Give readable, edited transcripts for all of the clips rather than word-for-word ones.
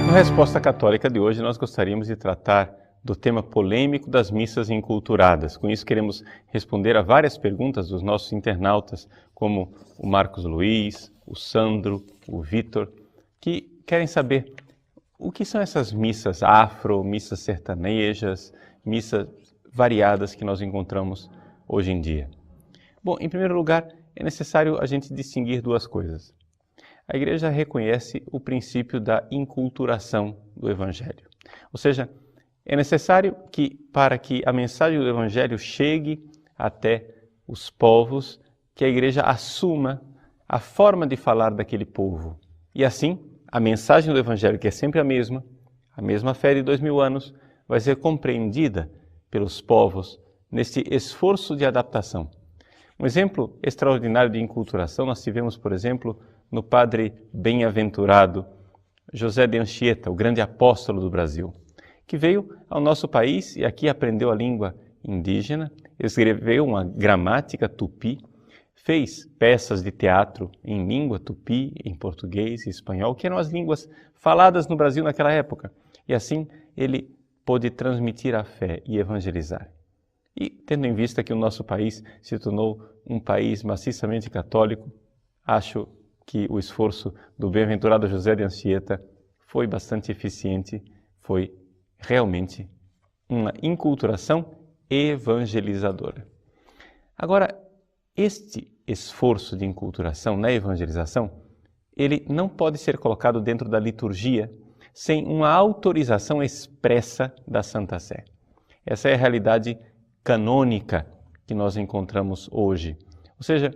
Na Resposta Católica de hoje, nós gostaríamos de tratar do tema polêmico das missas enculturadas. Com isso, queremos responder a várias perguntas dos nossos internautas, como o Marcos Luiz, o Sandro, o Vitor, que querem saber o que são essas missas afro, missas sertanejas, missas variadas que nós encontramos hoje em dia. Bom, em primeiro lugar, é necessário a gente distinguir duas coisas. A Igreja reconhece o princípio da inculturação do Evangelho. Ou seja, é necessário que, para que a mensagem do Evangelho chegue até os povos, que a Igreja assuma a forma de falar daquele povo. E assim, a mensagem do Evangelho, que é sempre a mesma fé de 2000 anos, vai ser compreendida pelos povos nesse esforço de adaptação. Um exemplo extraordinário de inculturação nós tivemos, por exemplo, no padre bem-aventurado José de Anchieta, o grande apóstolo do Brasil, que veio ao nosso país e aqui aprendeu a língua indígena, escreveu uma gramática tupi, fez peças de teatro em língua tupi, em português e espanhol, que eram as línguas faladas no Brasil naquela época. E assim ele pôde transmitir a fé e evangelizar. E tendo em vista que o nosso país se tornou um país maciçamente católico, acho que o esforço do bem-aventurado José de Anchieta foi bastante eficiente, foi realmente uma inculturação evangelizadora. Agora, este esforço de inculturação na evangelização, ele não pode ser colocado dentro da liturgia sem uma autorização expressa da Santa Sé. Essa é a realidade canônica que nós encontramos hoje. Ou seja,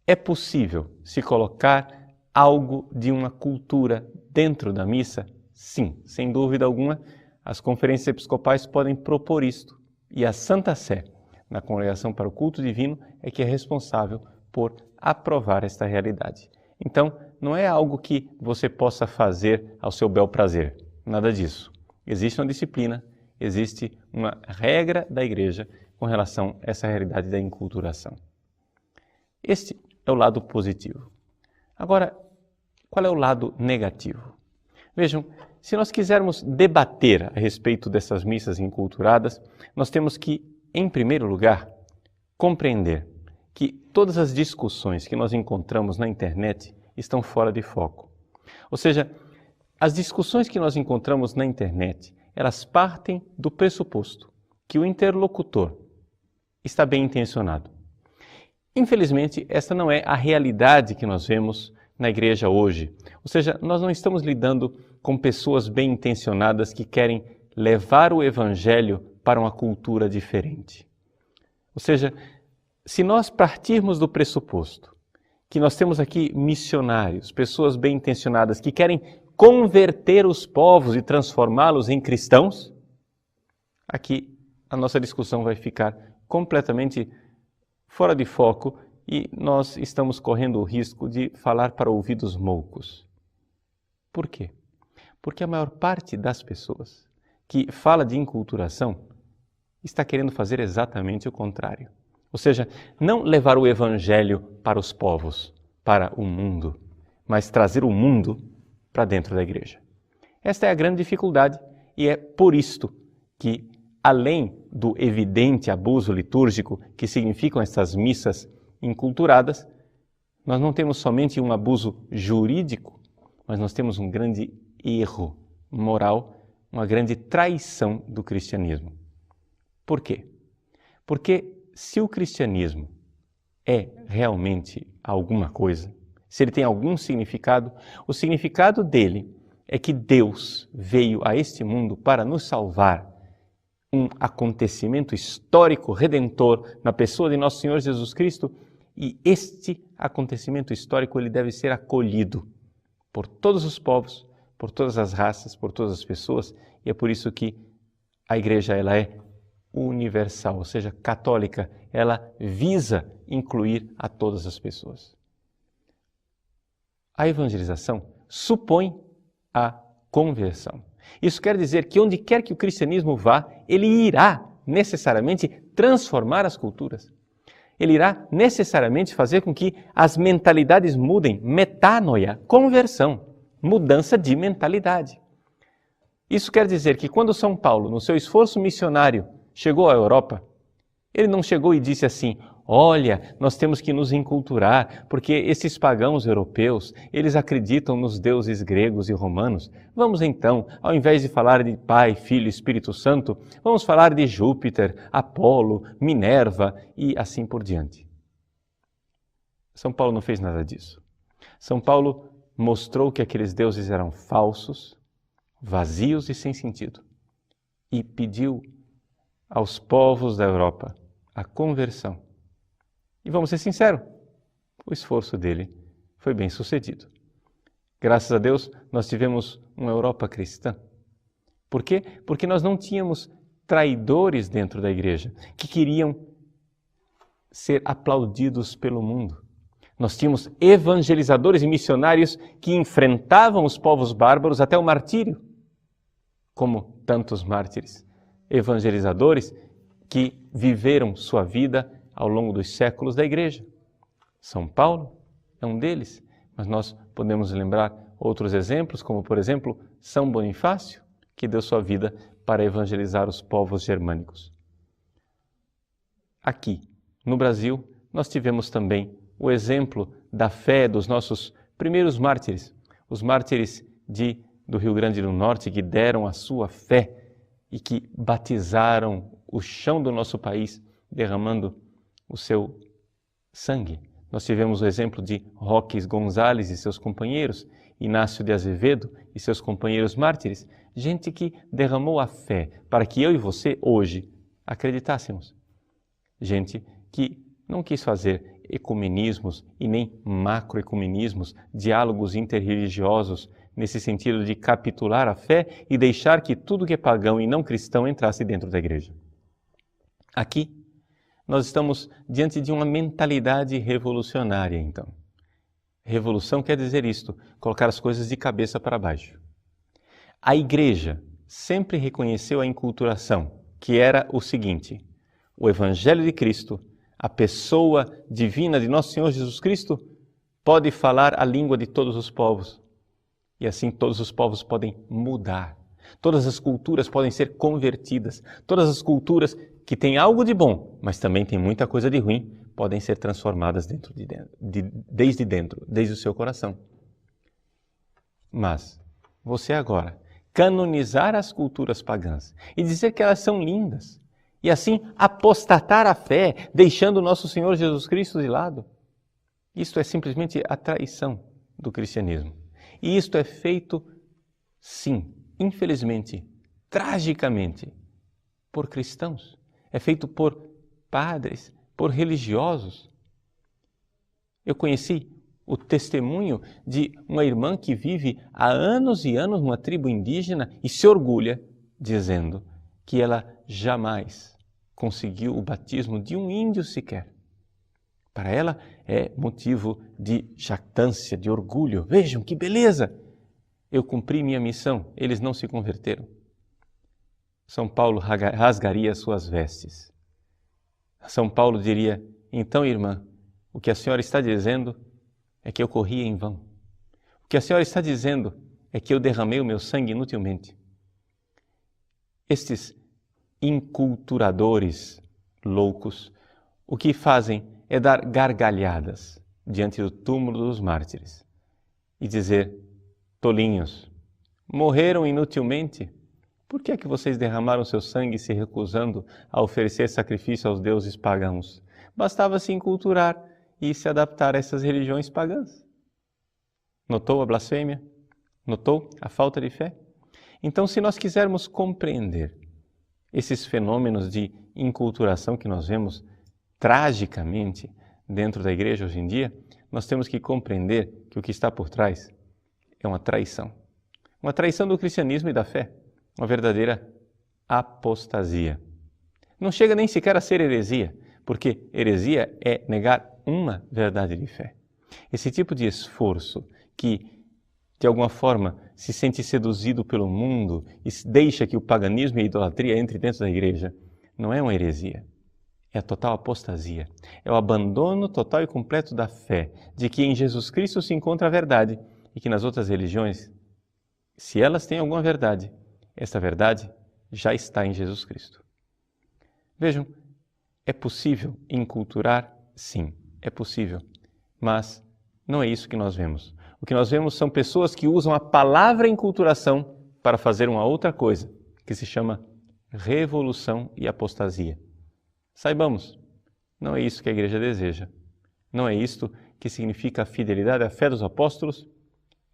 é possível se colocar algo de uma cultura dentro da missa? Sim, sem dúvida alguma, as conferências episcopais podem propor isto. E a Santa Sé, na Congregação para o Culto Divino, é que é responsável por aprovar esta realidade. Então, não é algo que você possa fazer ao seu bel prazer. Nada disso. Existe uma disciplina, existe uma regra da Igreja com relação a essa realidade da inculturação. Este é o lado positivo. Agora, qual é o lado negativo? Vejam, se nós quisermos debater a respeito dessas missas enculturadas, nós temos que, em primeiro lugar, compreender que todas as discussões que nós encontramos na internet estão fora de foco. Ou seja, as discussões que nós encontramos na internet, elas partem do pressuposto que o interlocutor está bem intencionado. Infelizmente, esta não é a realidade que nós vemos na igreja hoje. Ou seja, nós não estamos lidando com pessoas bem intencionadas que querem levar o Evangelho para uma cultura diferente. Ou seja, se nós partirmos do pressuposto que nós temos aqui missionários, pessoas bem intencionadas que querem converter os povos e transformá-los em cristãos, aqui a nossa discussão vai ficar completamente fora de foco e nós estamos correndo o risco de falar para ouvidos moucos. Por quê? Porque a maior parte das pessoas que fala de inculturação está querendo fazer exatamente o contrário. Ou seja, não levar o Evangelho para os povos, para o mundo, mas trazer o mundo para dentro da igreja. Esta é a grande dificuldade e é por isto que, além do evidente abuso litúrgico que significam essas missas enculturadas, nós não temos somente um abuso jurídico, mas nós temos um grande erro moral, uma grande traição do cristianismo. Por quê? Porque se o cristianismo é realmente alguma coisa, se ele tem algum significado, o significado dele é que Deus veio a este mundo para nos salvar, um acontecimento histórico redentor na pessoa de nosso Senhor Jesus Cristo, e este acontecimento histórico ele deve ser acolhido por todos os povos, por todas as raças, por todas as pessoas, e é por isso que a igreja ela é universal, ou seja, católica, ela visa incluir a todas as pessoas. A evangelização supõe a conversão. Isso quer dizer que onde quer que o cristianismo vá, ele irá necessariamente transformar as culturas. Ele irá necessariamente fazer com que as mentalidades mudem, metanoia, conversão, mudança de mentalidade. Isso quer dizer que quando São Paulo, no seu esforço missionário, chegou à Europa, ele não chegou e disse assim: olha, nós temos que nos enculturar, porque esses pagãos europeus, eles acreditam nos deuses gregos e romanos. Vamos então, ao invés de falar de Pai, Filho e Espírito Santo, vamos falar de Júpiter, Apolo, Minerva e assim por diante. São Paulo não fez nada disso. São Paulo mostrou que aqueles deuses eram falsos, vazios e sem sentido, e pediu aos povos da Europa a conversão. E vamos ser sinceros, o esforço dele foi bem sucedido. Graças a Deus, nós tivemos uma Europa cristã. Por quê? Porque nós não tínhamos traidores dentro da igreja que queriam ser aplaudidos pelo mundo. Nós tínhamos evangelizadores e missionários que enfrentavam os povos bárbaros até o martírio, como tantos mártires. Evangelizadores que viveram sua vida ao longo dos séculos da igreja. São Paulo é um deles, mas nós podemos lembrar outros exemplos, como por exemplo, São Bonifácio, que deu sua vida para evangelizar os povos germânicos. Aqui, no Brasil, nós tivemos também o exemplo da fé dos nossos primeiros mártires, os mártires do Rio Grande do Norte, que deram a sua fé e que batizaram o chão do nosso país, derramando o seu sangue. Nós tivemos o exemplo de Roques Gonzalez e seus companheiros, Inácio de Azevedo e seus companheiros mártires, gente que derramou a fé para que eu e você hoje acreditássemos. Gente que não quis fazer ecumenismos e nem macroecumenismos, diálogos interreligiosos, nesse sentido de capitular a fé e deixar que tudo que é pagão e não cristão entrasse dentro da igreja. Aqui, nós estamos diante de uma mentalidade revolucionária, então. Revolução quer dizer isto, colocar as coisas de cabeça para baixo. A igreja sempre reconheceu a enculturação, que era o seguinte: o Evangelho de Cristo, a pessoa divina de nosso Senhor Jesus Cristo, pode falar a língua de todos os povos. E assim todos os povos podem mudar. Todas as culturas podem ser convertidas. Todas as culturas que têm algo de bom, mas também têm muita coisa de ruim, podem ser transformadas desde dentro, desde o seu coração. Mas você agora canonizar as culturas pagãs e dizer que elas são lindas, e assim apostatar a fé, deixando o nosso Senhor Jesus Cristo de lado, isto é simplesmente a traição do cristianismo. E isto é feito, sim, infelizmente, tragicamente, por cristãos. É feito por padres, por religiosos. Eu conheci o testemunho de uma irmã que vive há anos e anos numa tribo indígena e se orgulha dizendo que ela jamais conseguiu o batismo de um índio sequer. Para ela é motivo de jactância, de orgulho. Vejam que beleza! Eu cumpri minha missão, eles não se converteram. São Paulo rasgaria suas vestes. São Paulo diria: então, irmã, o que a senhora está dizendo é que eu corri em vão. O que a senhora está dizendo é que eu derramei o meu sangue inutilmente. Estes inculturadores loucos, o que fazem é dar gargalhadas diante do túmulo dos mártires e dizer: tolinhos, morreram inutilmente? Por que é que vocês derramaram seu sangue se recusando a oferecer sacrifício aos deuses pagãos? Bastava se enculturar e se adaptar a essas religiões pagãs. Notou a blasfêmia? Notou a falta de fé? Então, se nós quisermos compreender esses fenômenos de inculturação que nós vemos tragicamente dentro da igreja hoje em dia, nós temos que compreender que o que está por trás é uma traição. Uma traição do cristianismo e da fé. Uma verdadeira apostasia. Não chega nem sequer a ser heresia, porque heresia é negar uma verdade de fé. Esse tipo de esforço que, de alguma forma, se sente seduzido pelo mundo e deixa que o paganismo e a idolatria entre dentro da igreja, não é uma heresia. É a total apostasia. É o abandono total e completo da fé, de que em Jesus Cristo se encontra a verdade e que nas outras religiões, se elas têm alguma verdade, Essa verdade já está em Jesus Cristo. Vejam, é possível enculturar? Sim, é possível. Mas não é isso que nós vemos. O que nós vemos são pessoas que usam a palavra enculturação para fazer uma outra coisa, que se chama revolução e apostasia. Saibamos, não é isso que a Igreja deseja. Não é isto que significa a fidelidade à fé dos apóstolos,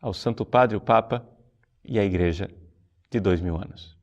ao Santo Padre, o Papa e à Igreja de 2000 anos.